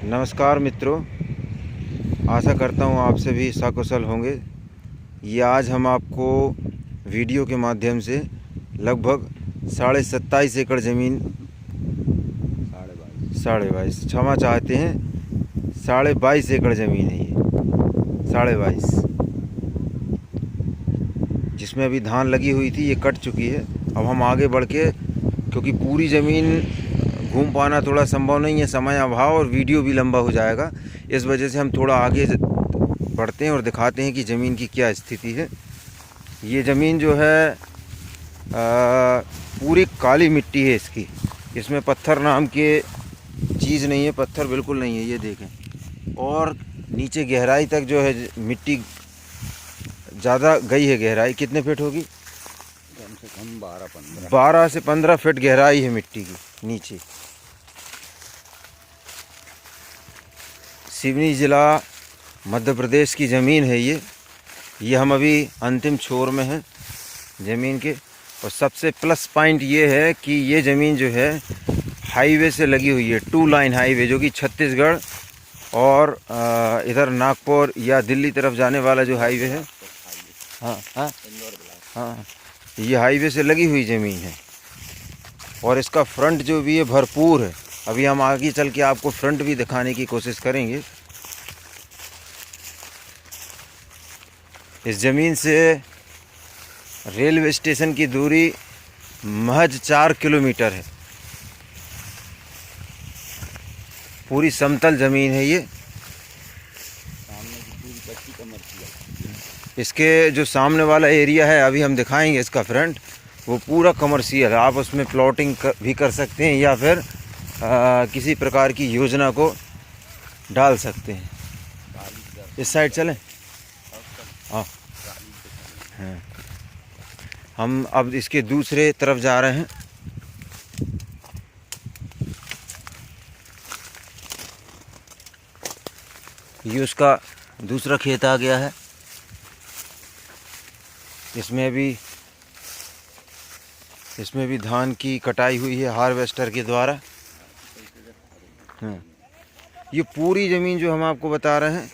नमस्कार मित्रों, आशा करता हूँ आप सभी सकुशल होंगे। ये आज हम आपको वीडियो के माध्यम से लगभग 27.5 एकड़ ज़मीन 22.5 क्षमा चाहते हैं 22.5 एकड़ ज़मीन है ये 22.5, जिसमें अभी धान लगी हुई थी, ये कट चुकी है। अब हम आगे बढ़ के, क्योंकि पूरी ज़मीन घूम पाना थोड़ा संभव नहीं है, समय अभाव और वीडियो भी लंबा हो जाएगा, इस वजह से हम थोड़ा आगे बढ़ते हैं और दिखाते हैं कि ज़मीन की क्या स्थिति है। ये ज़मीन जो है पूरी काली मिट्टी है इसकी, इसमें पत्थर नाम के चीज़ नहीं है, पत्थर बिल्कुल नहीं है, ये देखें। और नीचे गहराई तक जो है मिट्टी ज़्यादा गई है। गहराई कितने फीट होगी? कम से कम 12 से 15 फीट गहराई है मिट्टी की नीचे। सिवनी ज़िला मध्य प्रदेश की ज़मीन है ये हम अभी अंतिम छोर में हैं ज़मीन के। और सबसे प्लस पॉइंट ये है कि ये ज़मीन जो है हाईवे से लगी हुई है, 2 लाइन हाईवे, जो कि छत्तीसगढ़ और इधर नागपुर या दिल्ली तरफ जाने वाला जो हाईवे है, हाँ, ये हाईवे से लगी हुई ज़मीन है। और इसका फ्रंट जो भी है भरपूर है। अभी हम आगे चल के आपको फ्रंट भी दिखाने की कोशिश करेंगे। इस ज़मीन से रेलवे स्टेशन की दूरी महज 4 किलोमीटर है। पूरी समतल ज़मीन है ये। इसके जो सामने वाला एरिया है, अभी हम दिखाएंगे इसका फ्रंट, वो पूरा कमर्शियल है। आप उसमें प्लॉटिंग भी कर सकते हैं या फिर किसी प्रकार की योजना को डाल सकते हैं। इस साइड चलें? हाँ, हम अब इसके दूसरे तरफ जा रहे हैं। ये उसका दूसरा खेत आ गया है। इसमें भी धान की कटाई हुई है हार्वेस्टर के द्वारा। ये पूरी ज़मीन जो हम आपको बता रहे हैं,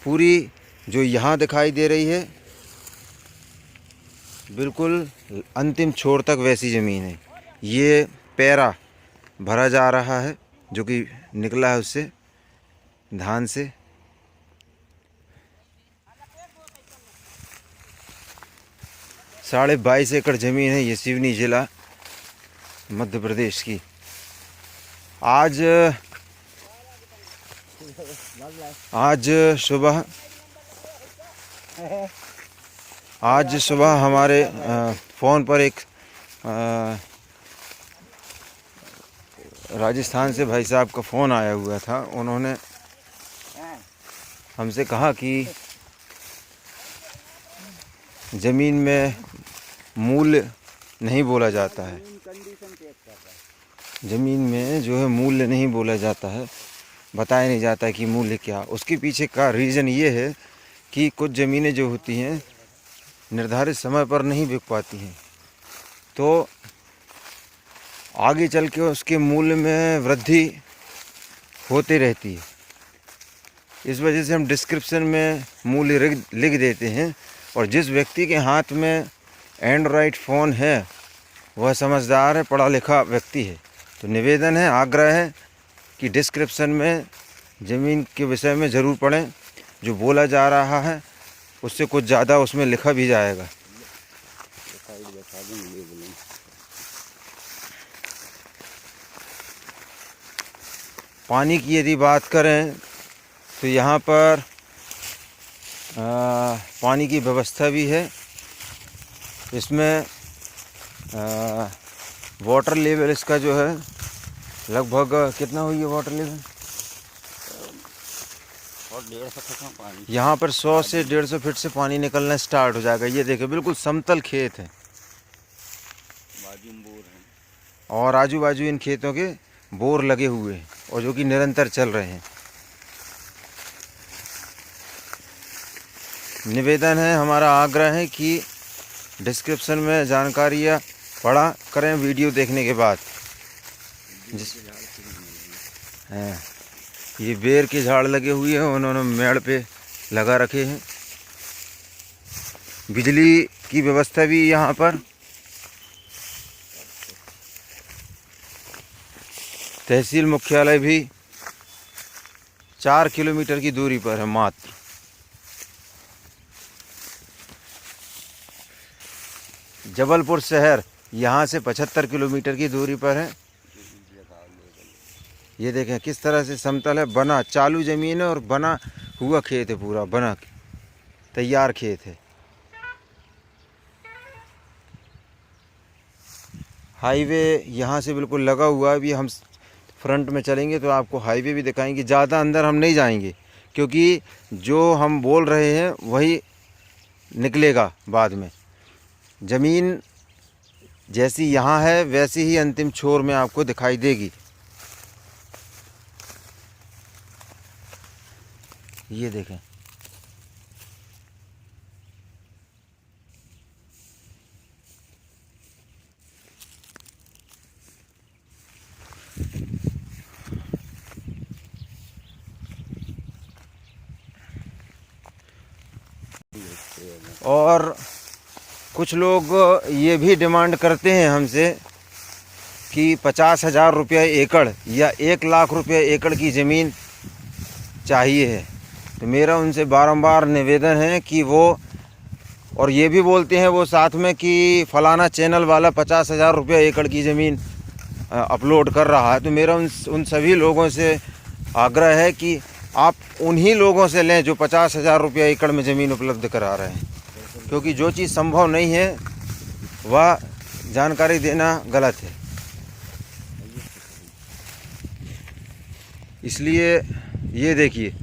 पूरी जो यहाँ दिखाई दे रही है, बिल्कुल अंतिम छोर तक वैसी ज़मीन है। ये पैरा भरा जा रहा है जो कि निकला है उससे, धान से। साढ़े 22 एकड़ ज़मीन है ये सिवनी ज़िला मध्य प्रदेश की। आज सुबह हमारे फ़ोन पर एक राजस्थान से भाई साहब का फ़ोन आया हुआ था। उन्होंने हमसे कहा कि ज़मीन में मूल्य नहीं बोला जाता है, ज़मीन में जो है मूल्य नहीं बोला जाता है, बताया नहीं जाता है कि मूल्य क्या। उसके पीछे का रीज़न ये है कि कुछ ज़मीनें जो होती हैं निर्धारित समय पर नहीं बिक पाती हैं, तो आगे चल के उसके मूल्य में वृद्धि होती रहती है। इस वजह से हम डिस्क्रिप्शन में मूल्य लिख देते हैं। और जिस व्यक्ति के हाथ में एंड्रॉयड फ़ोन है वह समझदार है, पढ़ा लिखा व्यक्ति है। तो निवेदन है, आग्रह है कि डिस्क्रिप्शन में ज़मीन के विषय में ज़रूर पढ़ें। जो बोला जा रहा है उससे कुछ ज़्यादा उसमें लिखा भी जाएगा। पानी की यदि बात करें तो यहाँ पर पानी की व्यवस्था भी है। इसमें वाटर लेवल इसका जो है लगभग कितना हुई है वाटर लेवल? और 150 फीट पानी यहाँ पर 100 से 150 फीट से पानी निकलना स्टार्ट हो जाएगा। ये देखिए बिल्कुल समतल खेत है, बाजू में बोर है, और आजू बाजू इन खेतों के बोर लगे हुए हैं और जो कि निरंतर चल रहे हैं। निवेदन है, हमारा आग्रह है कि डिस्क्रिप्शन में जानकारियाँ पढ़ा करें वीडियो देखने के बाद। ये बेर के झाड़ लगे हुए हैं, उन्होंने मेड़ पे लगा रखे हैं। बिजली की व्यवस्था भी यहाँ पर। तहसील मुख्यालय भी 4 किलोमीटर की दूरी पर है मात्र। जबलपुर शहर यहाँ से 75 किलोमीटर की दूरी पर है। ये देखें किस तरह से समतल है, बना चालू ज़मीन है और बना हुआ खेत है, पूरा बना तैयार खेत है। हाईवे यहाँ से बिल्कुल लगा हुआ है। अभी हम फ्रंट में चलेंगे तो आपको हाईवे भी दिखाएंगे। ज़्यादा अंदर हम नहीं जाएंगे क्योंकि जो हम बोल रहे हैं वही निकलेगा बाद में। ज़मीन जैसी यहाँ है वैसी ही अंतिम छोर में आपको दिखाई देगी। ये देखें, और कुछ लोग ये भी डिमांड करते हैं हमसे कि 50,000 रुपये एकड़ या 1 लाख रुपये एकड़ की ज़मीन चाहिए है। तो मेरा उनसे बारंबार निवेदन है कि वो, और ये भी बोलते हैं वो साथ में कि फ़लाना चैनल वाला 50,000 रुपये एकड़ की ज़मीन अपलोड कर रहा है। तो मेरा उन सभी लोगों से आग्रह है कि आप उन्हीं लोगों से लें जो 50,000 रुपये एकड़ में ज़मीन उपलब्ध करा रहे हैं, क्योंकि जो चीज़ संभव नहीं है वह जानकारी देना गलत है। इसलिए ये देखिए,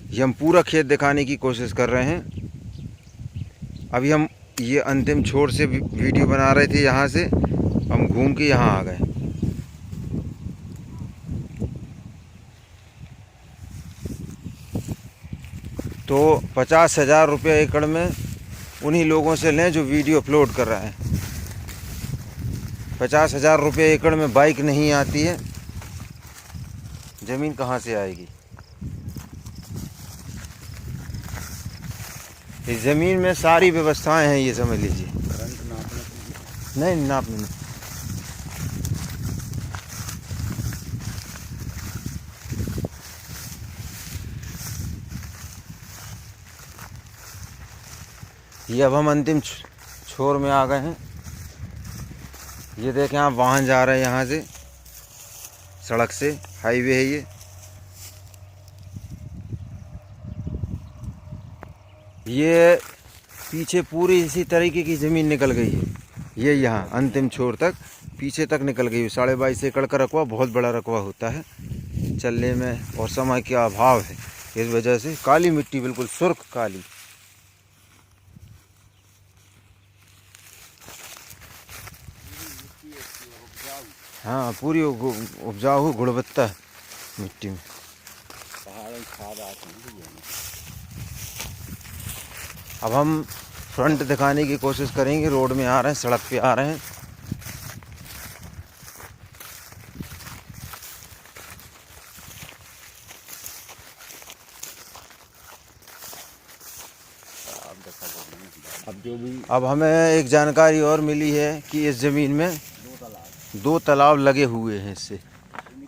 ये हम पूरा खेत दिखाने की कोशिश कर रहे हैं। अभी हम ये अंतिम छोर से वीडियो बना रहे थे, यहाँ से हम घूम के यहाँ आ गए। तो 50,000 रुपये एकड़ में उन्हीं लोगों से लें जो वीडियो अपलोड कर रहे हैं। 50,000 रुपये एकड़ में बाइक नहीं आती है, ज़मीन कहाँ से आएगी? इस ज़मीन में सारी व्यवस्थाएं हैं, ये समझ लीजिए। नहीं, नापने नहीं। ये अब हम अंतिम छोर में आ गए हैं। ये देखें आप, वाहन जा रहे हैं यहाँ से, सड़क से, हाईवे है ये पीछे पूरी इसी तरीके की ज़मीन निकल गई है। ये यहाँ अंतिम छोर तक पीछे तक निकल गई है। 22.5 एकड़ का रकबा बहुत बड़ा रकबा होता है। चलने में और समय का अभाव है, इस वजह से काली मिट्टी, बिल्कुल सुर्ख काली। हाँ, पूरी उपजाऊ गुणवत्ता मिट्टी में। अब हम फ्रंट दिखाने की कोशिश करेंगे। रोड में आ रहे हैं, सड़क पे आ रहे हैं। अब हमें एक जानकारी और मिली है कि इस ज़मीन में 2 तालाब लगे हुए हैं इससे।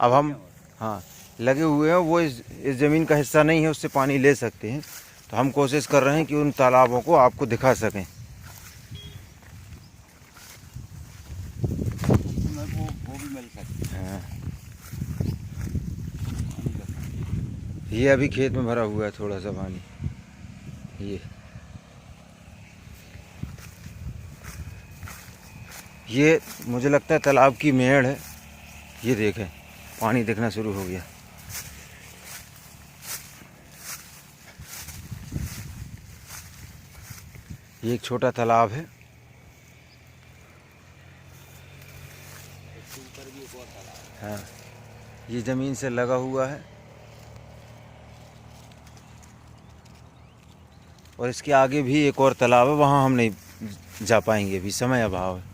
अब हम, हाँ, लगे हुए हैं, वो इस ज़मीन का हिस्सा नहीं है, उससे पानी ले सकते हैं। तो हम कोशिश कर रहे हैं कि उन तालाबों को आपको दिखा सकें। वो भी मिल सकता है। हाँ, ये अभी खेत में भरा हुआ है थोड़ा सा पानी। ये मुझे लगता है तालाब की मेड़ है। ये देखें, पानी दिखना शुरू हो गया। ये एक छोटा तालाब है। हाँ, ये ज़मीन से लगा हुआ है और इसके आगे भी एक और तालाब है, वहाँ हम नहीं जा पाएंगे, अभी समय अभाव है।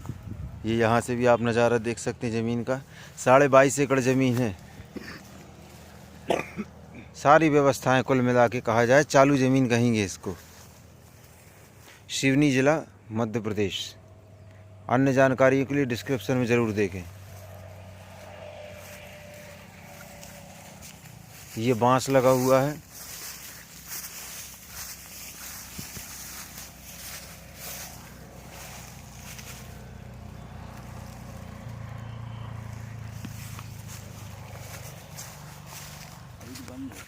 ये यहाँ से भी आप नज़ारा देख सकते हैं ज़मीन का। 22.5 एकड़ ज़मीन है। सारी व्यवस्थाएं कुल मिला के कहा जाए चालू ज़मीन कहेंगे इसको। सिवनी ज़िला मध्य प्रदेश। अन्य जानकारी के लिए डिस्क्रिप्शन में ज़रूर देखें। ये बांस लगा हुआ है। अभी तो बंद है।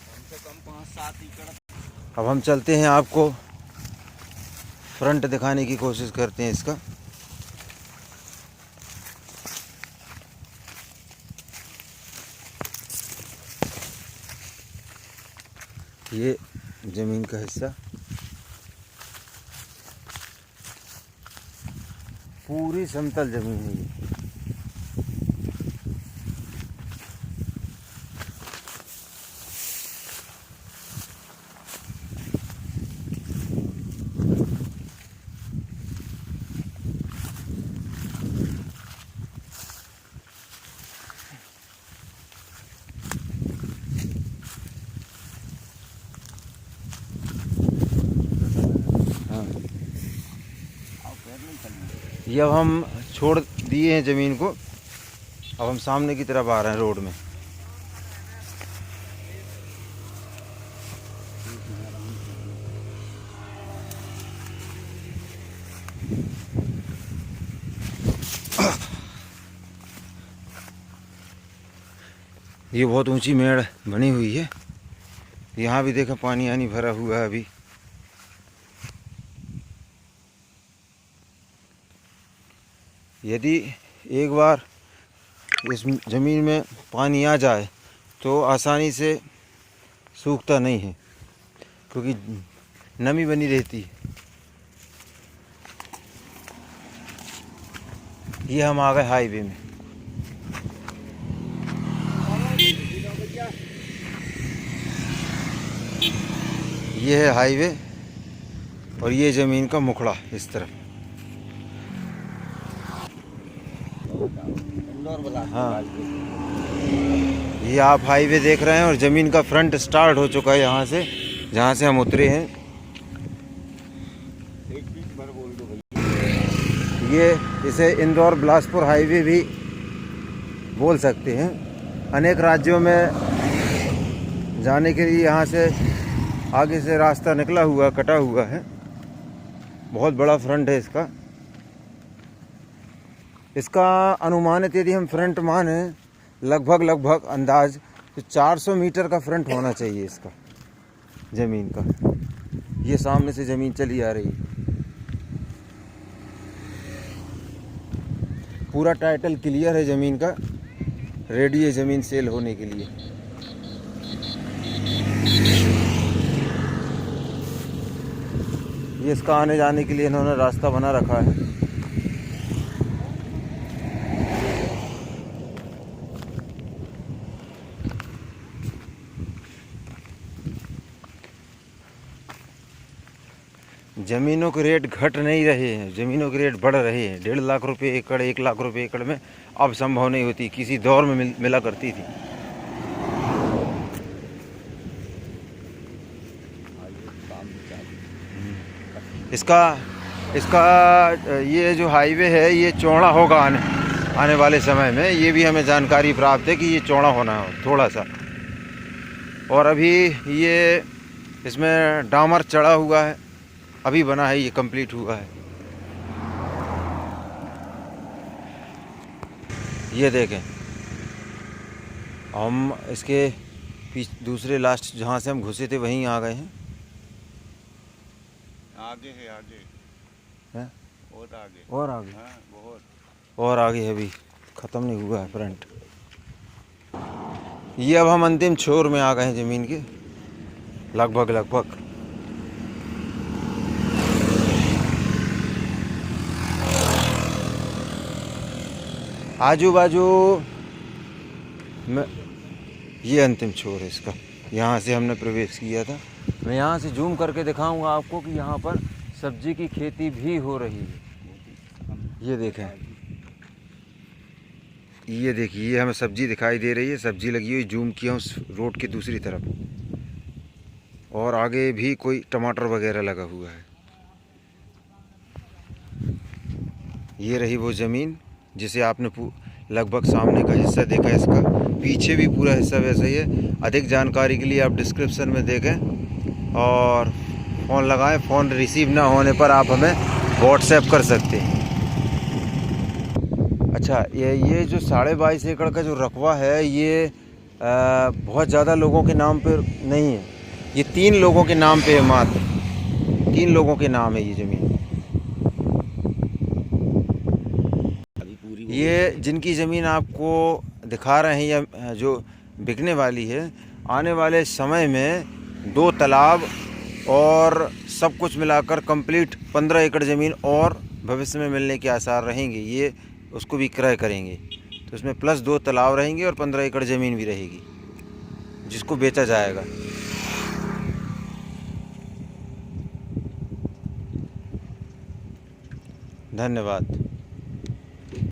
कम से कम 5-7 एकड़। अब हम चलते हैं, आपको फ्रंट दिखाने की कोशिश करते हैं इसका। ये ज़मीन का हिस्सा पूरी समतल ज़मीन है ये। ये अब हम छोड़ दिए हैं ज़मीन को। अब हम सामने की तरफ आ रहे हैं रोड में। ये बहुत ऊंची मेड़ बनी हुई है। यहाँ भी देखा पानी आनी भरा हुआ है अभी। यदि एक बार इस ज़मीन में पानी आ जाए तो आसानी से सूखता नहीं है, क्योंकि नमी बनी रहती है। ये हम आ गए हाईवे में। ये है हाईवे और ये ज़मीन का मुखड़ा इस तरफ। हाँ, ये आप हाईवे देख रहे हैं और ज़मीन का फ्रंट स्टार्ट हो चुका है यहाँ से, जहाँ से हम उतरे हैं। ये इसे इंदौर बिलासपुर हाईवे भी बोल सकते हैं। अनेक राज्यों में जाने के लिए यहाँ से आगे से रास्ता निकला हुआ, कटा हुआ है। बहुत बड़ा फ्रंट है इसका। इसका अनुमानित यदि हम फ्रंट माने लगभग अंदाज तो 400 मीटर का फ्रंट होना चाहिए इसका ज़मीन का। ये सामने से ज़मीन चली आ रही है। पूरा टाइटल क्लियर है ज़मीन का, रेडी है ज़मीन सेल होने के लिए। ये इसका आने जाने के लिए इन्होंने रास्ता बना रखा है। ज़मीनों के रेट घट नहीं रहे हैं, ज़मीनों के रेट बढ़ रहे हैं। 1.5 लाख रुपए एकड़, 1 लाख रुपए एकड़ में अब संभव नहीं होती, किसी दौर में मिला करती थी। इसका ये जो हाईवे है ये चौड़ा होगा आने वाले समय में। ये भी हमें जानकारी प्राप्त है कि ये चौड़ा होना है थोड़ा सा। और अभी ये इसमें डामर चढ़ा हुआ है, अभी बना है, ये कंप्लीट हुआ है। ये देखें, हम इसके दूसरे लास्ट जहाँ से हम घुसे थे वहीं आ गए हैं। आगे है, आगे है और आगे और आगे। हाँ, बहुत और आगे है, अभी ख़त्म नहीं हुआ है फ्रंट। ये अब हम अंतिम छोर में आ गए हैं ज़मीन के, लगभग। आजू बाजू में ये अंतिम छोर है इसका। यहाँ से हमने प्रवेश किया था। मैं यहाँ से जूम करके दिखाऊंगा आपको कि यहाँ पर सब्जी की खेती भी हो रही है। ये देखें, ये देखिए, ये हमें सब्जी दिखाई दे रही है, सब्जी लगी हुई, जूम किया उस रोड के दूसरी तरफ, और आगे भी कोई टमाटर वगैरह लगा हुआ है। ये रही वो ज़मीन जिसे आपने लगभग सामने का हिस्सा देखा, इसका पीछे भी पूरा हिस्सा वैसा ही है। अधिक जानकारी के लिए आप डिस्क्रिप्शन में देखें और फ़ोन लगाएं। फ़ोन रिसीव ना होने पर आप हमें व्हाट्सएप कर सकते हैं। अच्छा, ये जो 22.5 एकड़ का जो रकबा है, ये बहुत ज़्यादा लोगों के नाम पर नहीं है। ये 3 लोगों के नाम पे है, मात्र 3 लोगों के नाम है ये ज़मीन। ये जिनकी ज़मीन आपको दिखा रहे हैं या जो बिकने वाली है, आने वाले समय में 2 तालाब और सब कुछ मिलाकर कंप्लीट 15 एकड़ ज़मीन और भविष्य में मिलने के आसार रहेंगे। ये उसको भी क्रय करेंगे, तो इसमें प्लस 2 तालाब रहेंगे और 15 एकड़ ज़मीन भी रहेगी, जिसको बेचा जाएगा। धन्यवाद।